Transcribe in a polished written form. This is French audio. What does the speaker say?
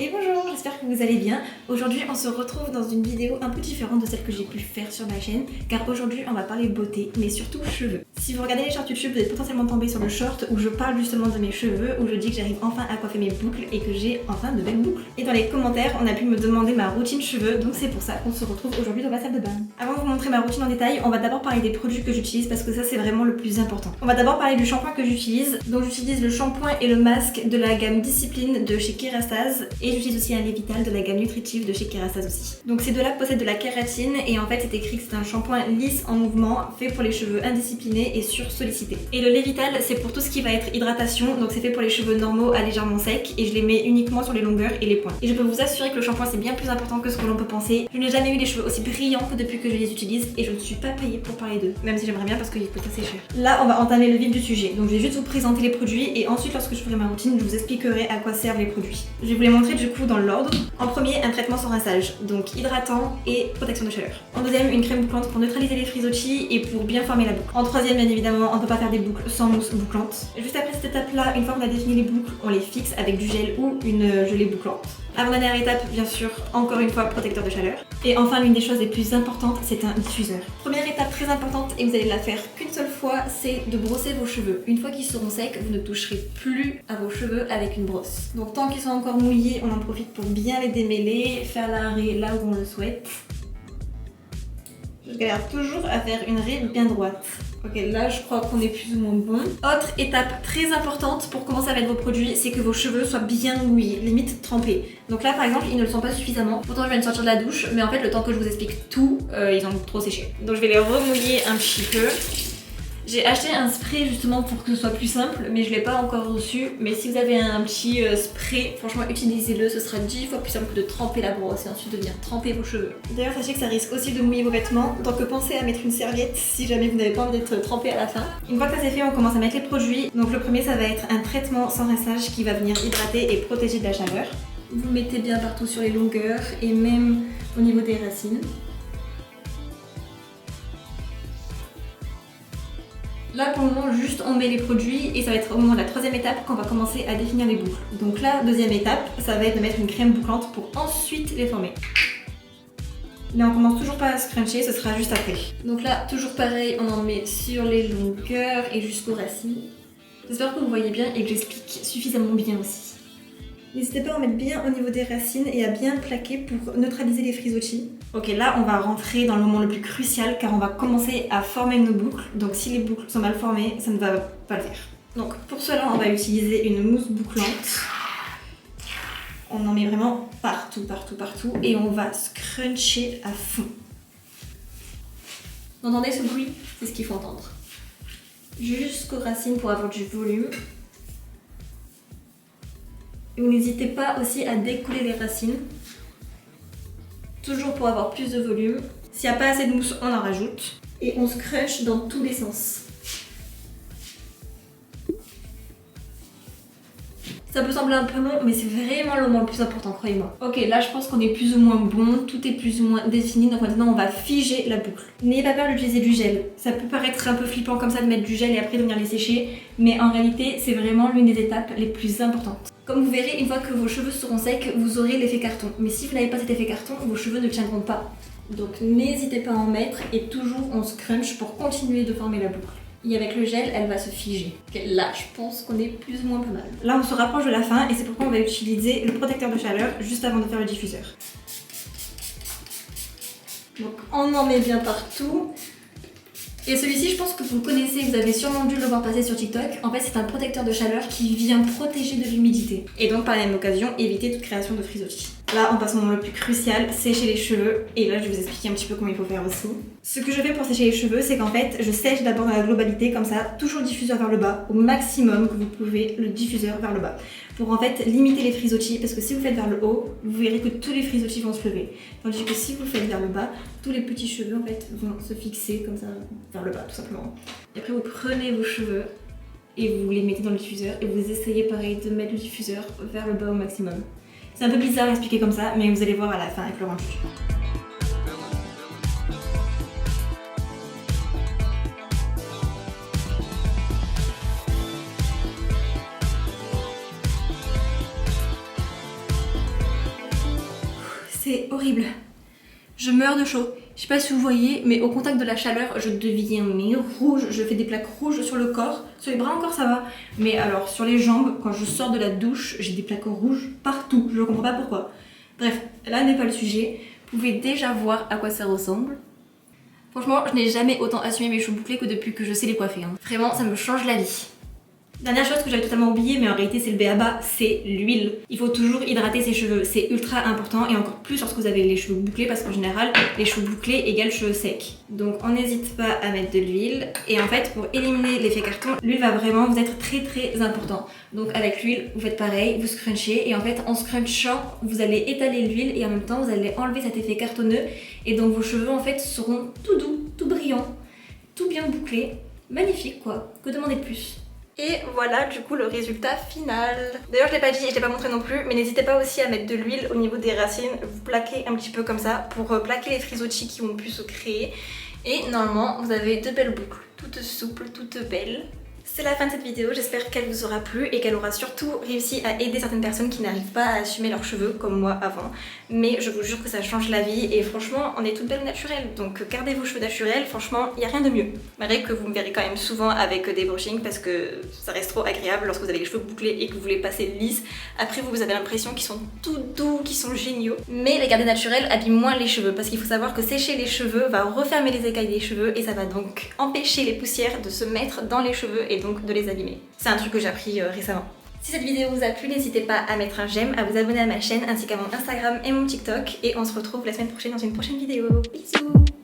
Et bonjour, j'espère que vous allez bien. Aujourd'hui on se retrouve dans une vidéo un peu différente de celle que j'ai pu faire sur ma chaîne, car aujourd'hui on va parler beauté, mais surtout cheveux. Si vous regardez les shorts YouTube, vous êtes potentiellement tombé sur le short où je parle justement de mes cheveux, où je dis que j'arrive enfin à coiffer mes boucles et que j'ai enfin de belles boucles. Et dans les commentaires on a pu me demander ma routine cheveux, donc c'est pour ça qu'on se retrouve aujourd'hui dans ma salle de bain. Avant de vous montrer ma routine en détail, on va d'abord parler des produits que j'utilise parce que ça c'est vraiment le plus important. On va d'abord parler du shampoing que j'utilise. Donc j'utilise le shampoing et le masque de la gamme Discipline de chez Kerastase. Et j'utilise aussi un lait vital de la gamme Nutritive de chez Kerastase aussi. Donc ces deux-là possèdent de la kératine et en fait c'est écrit que c'est un shampoing lisse en mouvement, fait pour les cheveux indisciplinés et sursollicités. Et le lait vital c'est pour tout ce qui va être hydratation, donc c'est fait pour les cheveux normaux à légèrement secs et je les mets uniquement sur les longueurs et les points. Et je peux vous assurer que le shampoing c'est bien plus important que ce que l'on peut penser. Je n'ai jamais eu les cheveux aussi brillants que depuis que je les utilise et je ne suis pas payée pour parler d'eux, même si j'aimerais bien parce qu'ils coûtent assez cher. Là on va entamer le vif du sujet, donc je vais juste vous présenter les produits et ensuite lorsque je ferai ma routine je vous expliquerai à quoi servent les produits. Je vais vous les montrer du coup dans l'ordre. En premier, un traitement sans rinçage, donc hydratant et protection de chaleur. En deuxième, une crème bouclante pour neutraliser les frisottis et pour bien former la boucle. En troisième, bien évidemment, on ne peut pas faire des boucles sans mousse bouclante. Juste après cette étape-là, une fois qu'on a défini les boucles, on les fixe avec du gel ou une gelée bouclante. Avant-dernière étape, bien sûr, encore une fois, protecteur de chaleur. Et enfin, l'une des choses les plus importantes, c'est un diffuseur. Première étape très importante, et vous allez la faire qu'une seule fois, c'est de brosser vos cheveux. Une fois qu'ils seront secs, vous ne toucherez plus à vos cheveux avec une brosse. Donc tant qu'ils sont encore mouillés, on en profite pour bien les démêler, faire la raie là où on le souhaite. Je galère toujours à faire une raie bien droite. Ok, là je crois qu'on est plus ou moins bon. Autre étape très importante pour commencer à mettre vos produits, c'est que vos cheveux soient bien mouillés, limite trempés. Donc là par exemple, ils ne le sont pas suffisamment. Pourtant je viens de sortir de la douche, mais en fait le temps que je vous explique tout, ils ont trop séché. Donc je vais les remouiller un petit peu. J'ai acheté un spray justement pour que ce soit plus simple, mais je l'ai pas encore reçu. Mais si vous avez un petit spray, franchement utilisez-le, ce sera 10 fois plus simple que de tremper la brosse et ensuite de venir tremper vos cheveux. D'ailleurs sachez que ça risque aussi de mouiller vos vêtements, donc pensez à mettre une serviette si jamais vous n'avez pas envie d'être trempé à la fin. Une fois que ça c'est fait, on commence à mettre les produits. Donc le premier ça va être un traitement sans rinçage qui va venir hydrater et protéger de la chaleur. Vous le mettez bien partout sur les longueurs et même au niveau des racines. Là pour le moment juste on met les produits et ça va être au moment de la troisième étape qu'on va commencer à définir les boucles. Donc là deuxième étape ça va être de mettre une crème bouclante pour ensuite les former. Là on commence toujours pas à scruncher, ce sera juste après. Donc là toujours pareil, on en met sur les longueurs et jusqu'aux racines. J'espère que vous voyez bien et que j'explique suffisamment bien aussi. N'hésitez pas à en mettre bien au niveau des racines et à bien plaquer pour neutraliser les frisottis. Ok, là on va rentrer dans le moment le plus crucial car on va commencer à former nos boucles. Donc si les boucles sont mal formées, ça ne va pas le faire. Donc pour cela, on va utiliser une mousse bouclante. On en met vraiment partout, partout, partout et on va scruncher à fond. Vous entendez ce bruit? C'est ce qu'il faut entendre. Jusqu'aux racines pour avoir du volume. Et vous n'hésitez pas aussi à découler les racines, toujours pour avoir plus de volume. S'il n'y a pas assez de mousse, on en rajoute. Et on scrunch dans tous les sens. Ça peut sembler un peu long, mais c'est vraiment le moment le plus important, croyez-moi. Ok, là je pense qu'on est plus ou moins bon, tout est plus ou moins défini, donc maintenant on va figer la boucle. N'ayez pas peur d'utiliser du gel. Ça peut paraître un peu flippant comme ça de mettre du gel et après de venir les sécher, mais en réalité c'est vraiment l'une des étapes les plus importantes. Comme vous verrez, une fois que vos cheveux seront secs, vous aurez l'effet carton. Mais si vous n'avez pas cet effet carton, vos cheveux ne tiendront pas. Donc n'hésitez pas à en mettre et toujours on scrunch pour continuer de former la boucle. Et avec le gel, elle va se figer. Okay, là, je pense qu'on est plus ou moins pas mal. Là, on se rapproche de la fin et c'est pourquoi on va utiliser le protecteur de chaleur juste avant de faire le diffuseur. Donc, on en met bien partout. Et celui-ci, je pense que vous le connaissez, vous avez sûrement dû le voir passer sur TikTok. En fait, c'est un protecteur de chaleur qui vient protéger de l'humidité. Et donc, par la même occasion, éviter toute création de frisottis. Là, on passe au moment le plus crucial, sécher les cheveux. Et là, je vais vous expliquer un petit peu comment il faut faire aussi. Ce que je fais pour sécher les cheveux, c'est qu'en fait, je sèche d'abord dans la globalité, comme ça, toujours le diffuseur vers le bas, au maximum que vous pouvez, le diffuseur vers le bas. Pour en fait limiter les frisottis, parce que si vous faites vers le haut, vous verrez que tous les frisottis vont se lever. Tandis que si vous faites vers le bas, tous les petits cheveux en fait vont se fixer comme ça vers le bas tout simplement. Et après vous prenez vos cheveux et vous les mettez dans le diffuseur et vous essayez pareil de mettre le diffuseur vers le bas au maximum. C'est un peu bizarre à expliquer comme ça, mais vous allez voir à la fin avec le rendu. c'est horrible. Je meurs de chaud. Je sais pas si vous voyez, mais au contact de la chaleur, je deviens rouge. Je fais des plaques rouges sur le corps. Sur les bras encore ça va. Mais alors sur les jambes, quand je sors de la douche, j'ai des plaques rouges partout. Je comprends pas pourquoi. Bref, là n'est pas le sujet. Vous pouvez déjà voir à quoi ça ressemble. Franchement, je n'ai jamais autant assumé mes cheveux bouclés que depuis que je sais les coiffer. Vraiment, ça me change la vie. Dernière chose que j'avais totalement oublié, mais en réalité c'est le b.a.-ba, c'est l'huile. Il faut toujours hydrater ses cheveux, c'est ultra important et encore plus lorsque vous avez les cheveux bouclés parce qu'en général les cheveux bouclés égale cheveux secs. Donc on n'hésite pas à mettre de l'huile et en fait pour éliminer l'effet carton, l'huile va vraiment vous être très important. Donc avec l'huile vous faites pareil, vous scrunchez et en fait en scrunchant vous allez étaler l'huile et en même temps vous allez enlever cet effet cartonneux et donc vos cheveux en fait seront tout doux, tout brillants, tout bien bouclés, magnifique quoi, que demander de plus? Et voilà du coup le résultat final. D'ailleurs je l'ai pas dit et je l'ai pas montré non plus, mais n'hésitez pas aussi à mettre de l'huile au niveau des racines, vous plaquez un petit peu comme ça pour plaquer les frisottis qui ont pu se créer. Et normalement vous avez de belles boucles, toutes souples, toutes belles. C'est la fin de cette vidéo, j'espère qu'elle vous aura plu et qu'elle aura surtout réussi à aider certaines personnes qui n'arrivent pas à assumer leurs cheveux comme moi avant. Mais je vous jure que ça change la vie et franchement on est toutes belles naturelles, donc gardez vos cheveux naturels, franchement il n'y a rien de mieux. Malgré que vous me verrez quand même souvent avec des brushings parce que ça reste trop agréable lorsque vous avez les cheveux bouclés et que vous voulez passer lisse. Après vous avez l'impression qu'ils sont tout doux, qu'ils sont géniaux. Mais les garder naturels abîment moins les cheveux parce qu'il faut savoir que sécher les cheveux va refermer les écailles des cheveux et ça va donc empêcher les poussières de se mettre dans les cheveux et donc de les abîmer. C'est un truc que j'ai appris récemment. Si cette vidéo vous a plu, n'hésitez pas à mettre un j'aime, à vous abonner à ma chaîne ainsi qu'à mon Instagram et mon TikTok et on se retrouve la semaine prochaine dans une prochaine vidéo. Bisous!